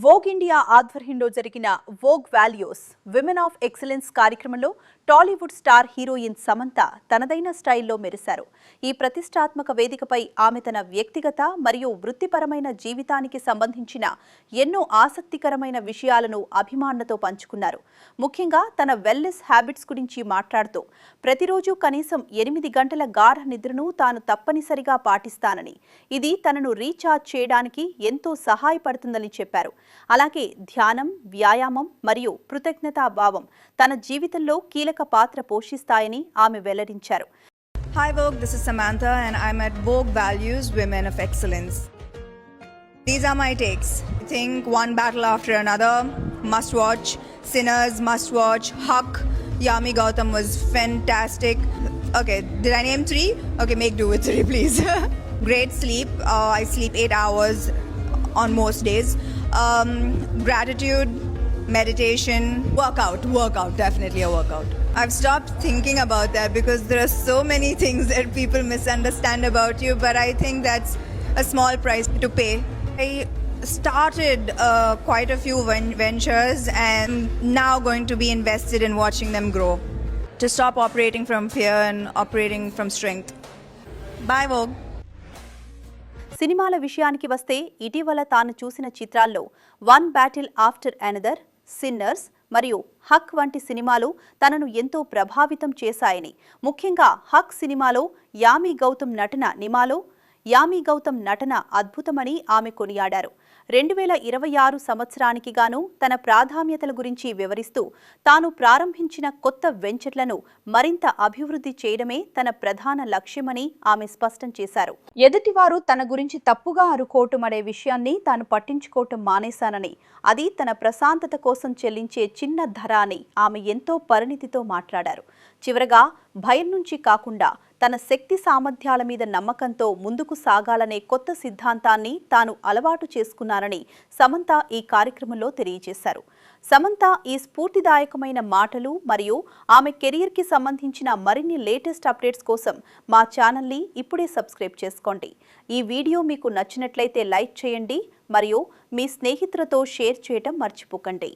Vogue India ఆధ్వర్యంలో జరిగిన Vogue values women of excellence కార్యక్రమంలో టాలీవుడ్ స్టార్ హీరోయిన్ సమంత తనదైన స్టైల్లో మెరిశారు. ఈ ప్రతిష్టాత్మక వేదికపై ఆమె తన వ్యక్తిగత మరియు వృత్తిపరమైన జీవితానికి సంబంధించిన ఎన్నో ఆసక్తికరమైన విషయాలను అభిమానులతో పంచుకున్నారు. ముఖ్యంగా తన వెల్నెస్ హ్యాబిట్స్ గురించి మాట్లాడుతూ ప్రతిరోజు కనీసం 8 గంటల గాఢ నిద్రను తాను తప్పనిసరిగా పాటిస్తానని, ఇది తనను రీఛార్జ్ చేయడానికి ఎంతో సహాయపడుతుందని చెప్పారు. అలాగే ధ్యానం, వ్యాయామం మరియు కృతజ్ఞతా భావం తన జీవితంలో కీలక పాత్ర పోషిస్తాయని ఆమె వెల్లడించారు. Hi Vogue, this is Samantha and I'm at Vogue Values Women of Excellence. These are my takes. I think one battle after another, must watch. Sinners, must watch. Huck, Yami Gautam was fantastic. Okay, did I name 3? Okay, make do with 3 please. Great sleep. I sleep 8 hours on most days. Gratitude, meditation, workout, definitely a workout. I've stopped thinking about that because there are so many things that people misunderstand about you, but I think that's a small price to pay. I started quite a few ventures and now going to be invested in watching them grow. To stop operating from fear and operating from strength. Bye Vogue. సినిమాల విషయానికి వస్తే ఇటీవల తాను చూసిన చిత్రాల్లో one battle after another, sinners మరియు హక్ వంటి సినిమాలు తనను ఎంతో ప్రభావితం చేశాయని, ముఖ్యంగా హక్ సినిమాలో యామి గౌతమ్ నటన అద్భుతమని ఆమె కొనియాడారు. 2026 సంవత్సరానికి గాను తన ప్రాధాన్యతల గురించి వివరిస్తూ తాను ప్రారంభించిన కొత్త వెంచర్లను మరింత అభివృద్ధి చేయడమే తన ప్రధాన లక్ష్యమని ఆమె స్పష్టం చేశారు. ఎదుటివారు తన గురించి తప్పుగా అనుకోవటం అనే విషయాన్ని తాను పట్టించుకోవటం మానేశానని, అది తన ప్రశాంతత కోసం చెల్లించే చిన్న ధర అని ఆమె ఎంతో పరిణితితో మాట్లాడారు. చివరగా భయం నుంచి కాకుండా తన శక్తి సామర్థ్యాల మీద నమ్మకంతో ముందుకు సాగాలనే కొత్త సిద్ధాంతాన్ని తాను అలవాటు చేసుకున్నానని సమంత ఈ కార్యక్రమంలో తెలియజేశారు. సమంత ఈ స్ఫూర్తిదాయకమైన మాటలు మరియు ఆమె కెరీర్కి సంబంధించిన మరిన్ని లేటెస్ట్ అప్డేట్స్ కోసం మా ఛానల్ని ఇప్పుడే సబ్స్క్రైబ్ చేసుకోండి. ఈ వీడియో మీకు నచ్చినట్లయితే లైక్ చేయండి మరియు మీ స్నేహితులతో షేర్ చేయటం మర్చిపోకండి.